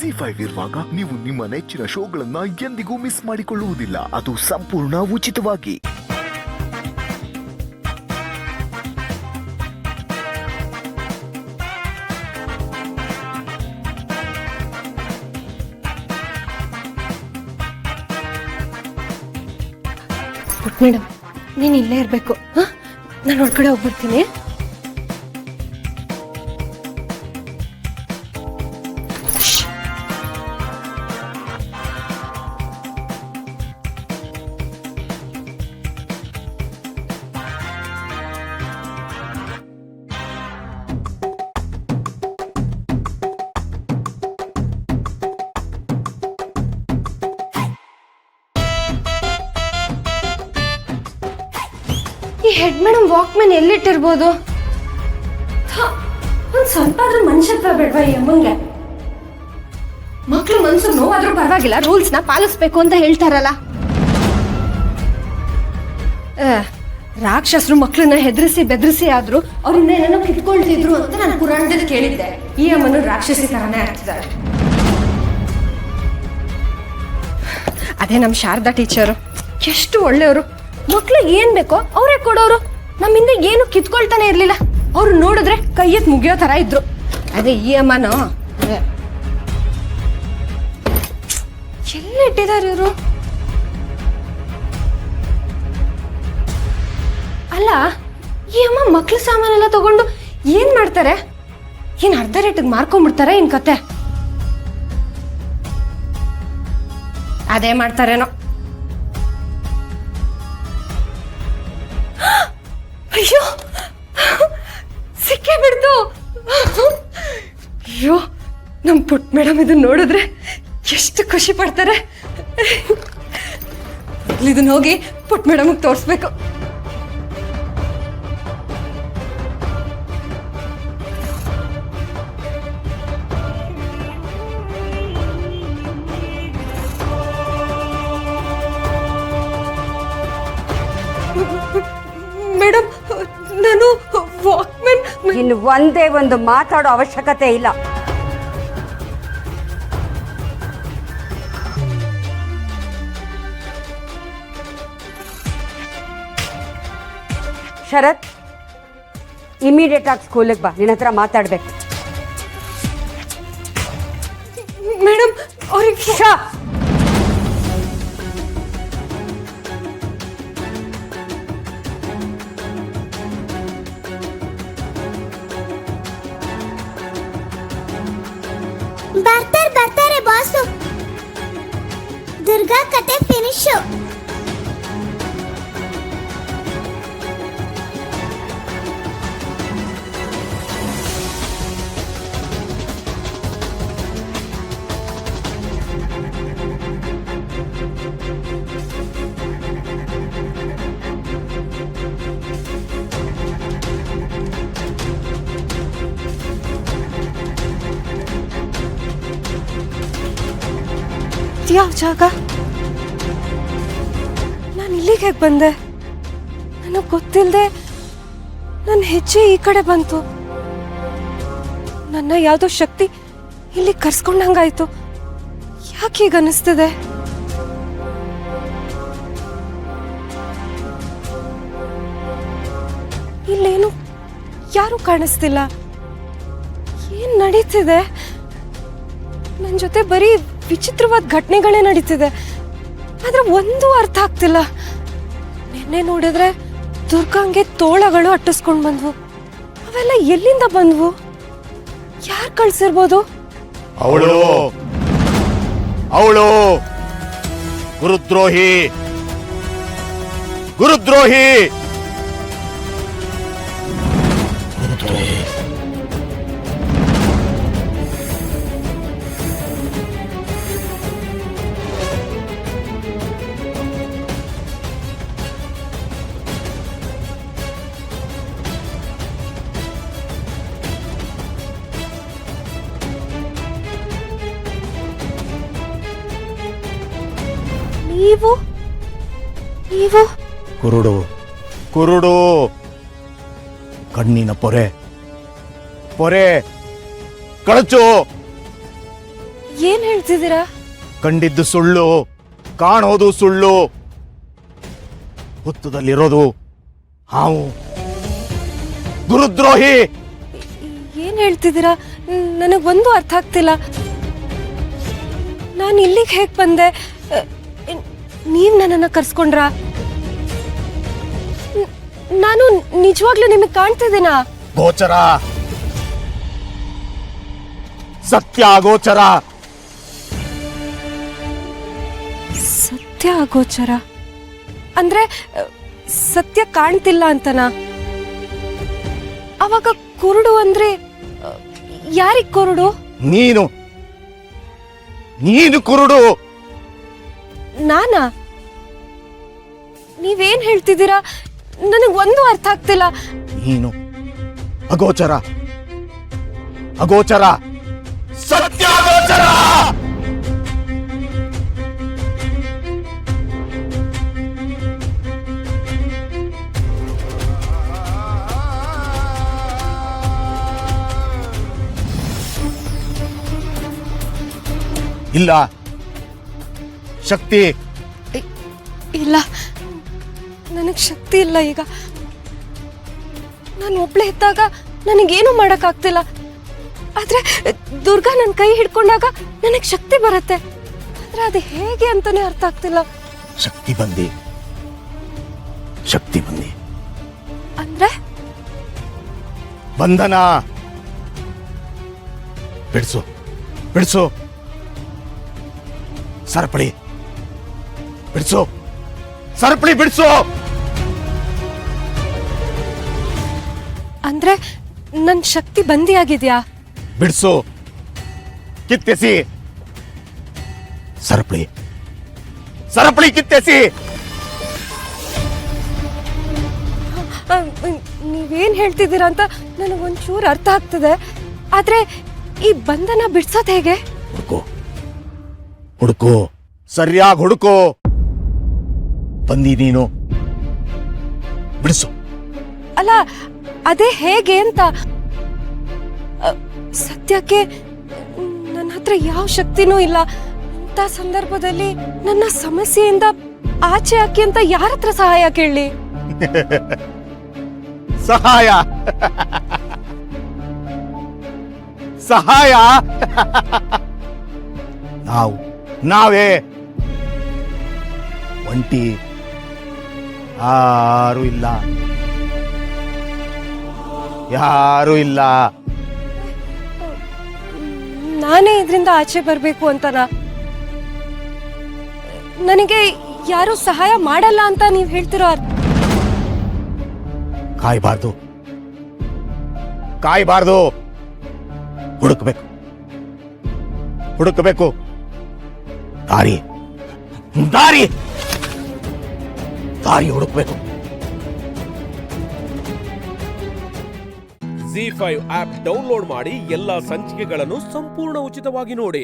ZEE5 ಇರುವಾಗ ನೀವು ನಿಮ್ಮ ನೆಚ್ಚಿನ ಶೋಗಳನ್ನ ಎಂದಿಗೂ ಮಿಸ್ ಮಾಡಿಕೊಳ್ಳುವುದಿಲ್ಲ. ಅದು ಸಂಪೂರ್ಣ ಉಚಿತವಾಗಿ. ಮೇಡಮ್, ನೀನು ಇಲ್ಲೇ ಇರಬೇಕು. ನಾನು ಹೊರಗಡೆ ಹೋಗ್ಬರ್ತೀನಿ. ಈ ಹೆಡ್ ಮೇಡಮ್ ವಾಕ್ಮ್ಯಾನ್ ಎಲ್ಲಿಟ್ಟಿರ್ಬೋದು? ಒಂದ್ ಸ್ವಲ್ಪ ಆದ್ರೂ ಮನುಷ್ಯತ್ವ ಬೇಡವಾ ಈ ಅಮ್ಮಂಗೆ? ಮಕ್ಳು ಮನ್ಸು ನೋವಾದ್ರೂ ಪರವಾಗಿಲ್ಲ, ರೂಲ್ಸ್ ನ ಪಾಲಿಸ್ಬೇಕು ಅಂತ ಹೇಳ್ತಾರಲ್ಲ. ರಾಕ್ಷಸರು ಮಕ್ಳನ್ನ ಹೆದರಿಸಿ ಬೆದರಿಸಿ ಆದ್ರೂ ಅವ್ರಿಂದ ಏನೇನೋ ಕಿತ್ಕೊಳ್ತಿದ್ರು ಅಂತ ನಾನು ಪುರಾಣದಲ್ಲಿ ಕೇಳಿದ್ದೆ. ಈ ಅಮ್ಮನ ರಾಕ್ಷಸಿ ತರಾನೇ ಆಗ್ತಿದ್ದಾರೆ. ಅದೇ ನಮ್ ಶಾರದಾ ಟೀಚರು ಎಷ್ಟು ಒಳ್ಳೆಯವರು. ಮಕ್ಳಿಗೆ ಏನ್ ಬೇಕೋ ಅವರೇ ಕೊಡೋರು. ನಮ್ಮಿಂದ ಏನು ಕಿತ್ಕೊಳ್ತಾನೆ ಇರ್ಲಿಲ್ಲ. ಅವ್ರು ನೋಡಿದ್ರೆ ಕೈ ಎತ್ ಮುಗಿಯೋ ತರ ಇದ್ರು. ಅದೇ ಈ ಅಮ್ಮನೋ ಎಲ್ಲಿಟ್ಟಿದ್ದಾರೆ ಇವರು? ಅಲ್ಲ, ಈ ಅಮ್ಮ ಮಕ್ಳ ಸಾಮಾನೆಲ್ಲ ತಗೊಂಡು ಏನ್ ಮಾಡ್ತಾರೆ? ಏನ್ ಅರ್ಧ ರೇಟಿಗೆ ಮಾರ್ಕೊಂಡ್ಬಿಡ್ತಾರೆ ಏನ್ ಕತೆ? ಅದೇ ಮಾಡ್ತಾರೇನೋ. ಅಯ್ಯೋ, ಸಿಕ್ಕೇ ಬಿಡ್ತು. ಅಯ್ಯೋ, ನಮ್ ಪುಟ್ ಮೇಡಮ್ ಇದನ್ನ ನೋಡಿದ್ರೆ ಎಷ್ಟು ಖುಷಿ ಪಡ್ತಾರೆ. ಇದನ್ನ ಹೋಗಿ ಪುಟ್ ಮೇಡಮ್ ತೋರಿಸ್ಬೇಕು. ಮೇಡಮ್, ನಾನು ವಾಕ್ಮನ್. ಇನ್ನು ಒಂದೇ ಒಂದು ಮಾತಾಡೋ ಅವಶ್ಯಕತೆ ಇಲ್ಲ. ಶರತ್, ಇಮಿಡಿಯೇಟ್ ಆಗಿ ಸ್ಕೂಲಿಗೆ ಬಾ, ನಿನ್ನ ಹತ್ರ ಮಾತಾಡ್ಬೇಕು. ಮೇಡಮ್, ಅವ್ರಿಗೆ ಬರ್ತಾರೆ ಬಾಸು. ದುರ್ಗಾ ಕತೆ ಫಿನಿಶ್. ಯಾವ ಜಾಗ? ನಾನು ಇಲ್ಲಿಗೆ ಹೇಗೆ ಬಂದೆ? ನನಗೆ ಗೊತ್ತಿಲ್ಲದೆ ನನ್ನ ಹೆಜ್ಜೆ ಈ ಕಡೆ ಬಂತು. ನನ್ನ ಯಾವುದೋ ಶಕ್ತಿ ಇಲ್ಲಿ ಕರ್ಸ್ಕೊಂಡಂಗಾಯ್ತು. ಯಾಕೆ ಹೀಗೆ ಅನಿಸ್ತಿದೆ? ಇಲ್ಲೇನು ಯಾರು ಕಾಣಿಸ್ತಿಲ್ಲ. ಏನ್ ನಡೀತಿದೆ? ನನ್ನ ಜೊತೆ ಬರೀ ವಿಚಿತ್ರವಾದ ಘಟನೆಗಳೇ ನಡೀತಿದೆ. ಆದ್ರೆ ಒಂದು ಅರ್ಥ ಆಗ್ತಿಲ್ಲ. ನಿನ್ನೆ ನೋಡಿದ್ರೆ ದುರ್ಗಾಂಗೆ ತೋಳಗಳು ಅಟ್ಟಿಸ್ಕೊಂಡು ಬಂದ್ವು. ಅವೆಲ್ಲ ಎಲ್ಲಿಂದ ಬಂದ್ವು? ಯಾರು ಕಳ್ಸಿರ್ಬೋದು? ಅವಳು ಗುರುದ್ರೋಹಿ. ನೀವು ಕುರುಡು ಕಣ್ಣಿನ ಪೊರೆ ಕಳಚು. ಏನ್ ಹೇಳ್ತಿದ್ದೀರಾ? ಕಂಡಿದ್ದು ಸುಳ್ಳು, ಕಾಣೋದು ಸುಳ್ಳು, ಹುತ್ತದಲ್ಲಿರೋದು ಹಾವು, ಗುರುದ್ರೋಹಿ. ಏನ್ ಹೇಳ್ತಿದ್ದೀರಾ? ನನಗೊಂದು ಅರ್ಥ ಆಗ್ತಿಲ್ಲ. ನಾನು ಇಲ್ಲಿಗೆ ಹೇಗ್ ಬಂದೆ? ನೀವ್ ನನ್ನನ್ನ ಕರ್ಸ್ಕೊಂಡ್ರಾ? ನಾನು ನಿಜವಾಗ್ಲೂ ನಿಮಗೆ ಕಾಣ್ತಿದ್ದೀನಾ? ಗೋಚರ, ಸತ್ಯ ಗೋಚರ. ಸತ್ಯ ಅಗೋಚರ ಅಂದ್ರೆ ಸತ್ಯ ಕಾಣ್ತಿಲ್ಲ ಅಂತನಾ? ಅವಾಗ ಕುರುಡು ಅಂದ್ರೆ ಯಾರಿಗ್ ಕುರುಡು? ನೀನು ಕುರುಡು. ನಾನಾ? ನೀವೇನ್ ಹೇಳ್ತಿದ್ದೀರಾ? ನನಗೊಂದು ಅರ್ಥ ಆಗ್ತಿಲ್ಲ. ನೀನು ಅಗೋಚರ, ಅಗೋಚರ, ಸತ್ಯ ಗೋಚರ. ಇಲ್ಲ ಶಕ್ತಿ ಇಲ್ಲ, ನನಗ್ ಶಕ್ತಿ ಇಲ್ಲ. ಈಗ ನಾನು ಒಬ್ಳೆ ಇದ್ದಾಗ ನನಗೇನು ಮಾಡಕ್ಕಾಗ್ತಿಲ್ಲ. ಆದ್ರೆ ದುರ್ಗಾ ನನ್ನ ಕೈ ಹಿಡ್ಕೊಂಡಾಗ ನನಗ್ ಶಕ್ತಿ ಬರುತ್ತೆ. ಆದ್ರೆ ಅದು ಹೇಗೆ ಅಂತಾನೆ ಅರ್ಥ ಆಗ್ತಿಲ್ಲ. ಶಕ್ತಿ ಬಂದಿ, ಶಕ್ತಿ ಬಂದಿ. ಅಂದ್ರೆ ಬಂಧನ ಬಿಡಿಸು, ಬಿಡಿಸು. ಸರಪಳಿ ಬಿಡಿಸು, ಸರಪಳಿ ಬಿಡಿಸು. ಅಂದ್ರೆ ನನ್ ಶಕ್ತಿ ಬಂದಿಯಾಗಿದ್ಯಾ? ಬಿಡಿಸು, ಕಿತ್ತೆಸಿ. ಸರಪಳಿ, ಸರಪಳಿ ಕಿತ್ತೆಸಿ. ನೀವೇನ್ ಹೇಳ್ತಿದ್ದೀರಾ ಅಂತ ನನಗೊಂಚೂರು ಅರ್ಥ ಆಗ್ತದೆ. ಆದ್ರೆ ಈ ಬಂಧನ ಬಿಡ್ಸೋದ್ ಹೇಗೆ? ಹುಡುಕು, ಹುಡುಕು, ಸರಿಯಾಗಿ ಹುಡುಕು. ಬಂದಿ ನೀನು, ಬಿಡಿಸು. ಅಲ್ಲ, ಅದೇ ಹೇಗೆ ಅಂತ. ಸದ್ಯಕ್ಕೆ ನನ್ನ ಹತ್ರ ಯಾವ ಶಕ್ತಿನೂ ಇಲ್ಲ. ಅಂತ ಸಂದರ್ಭದಲ್ಲಿ ನನ್ನ ಸಮಸ್ಯೆಯಿಂದ ಆಚೆ ಹಾಕಿ ಅಂತ ಯಾರ ಹತ್ರ ಸಹಾಯ ಕೇಳಲಿ? ಸಹಾಯ, ಸಹಾಯ ನಾವೇ. ಒಂಟಿ, ಯಾರು ಇಲ್ಲ, ಯಾರು ಇಲ್ಲ. ನಾನೇ ಇದರಿಂದ ಆಚೆ ಬರ್ಬೇಕು ಅಂತನಾ? ನನಗೆ ಯಾರು ಸಹಾಯ ಮಾಡಲ್ಲ ಅಂತ ನೀವ್ ಹೇಳ್ತಿರೋ ಕಾಯ್ಬಾರ್ದು, ಕಾಯ್ಬಾರ್ದು. ಹುಡುಕಬೇಕು, ಹುಡುಕಬೇಕು. ದಾರಿ, ದಾರಿ, ದಾರಿ ಹುಡುಕಬೇಕು. ZEE5 ಆಪ್ ಡೌನ್ಲೋಡ್ ಮಾಡಿ ಎಲ್ಲಾ ಸಂಚಿಕೆಗಳನ್ನು ಸಂಪೂರ್ಣ ಉಚಿತವಾಗಿ ನೋಡಿ.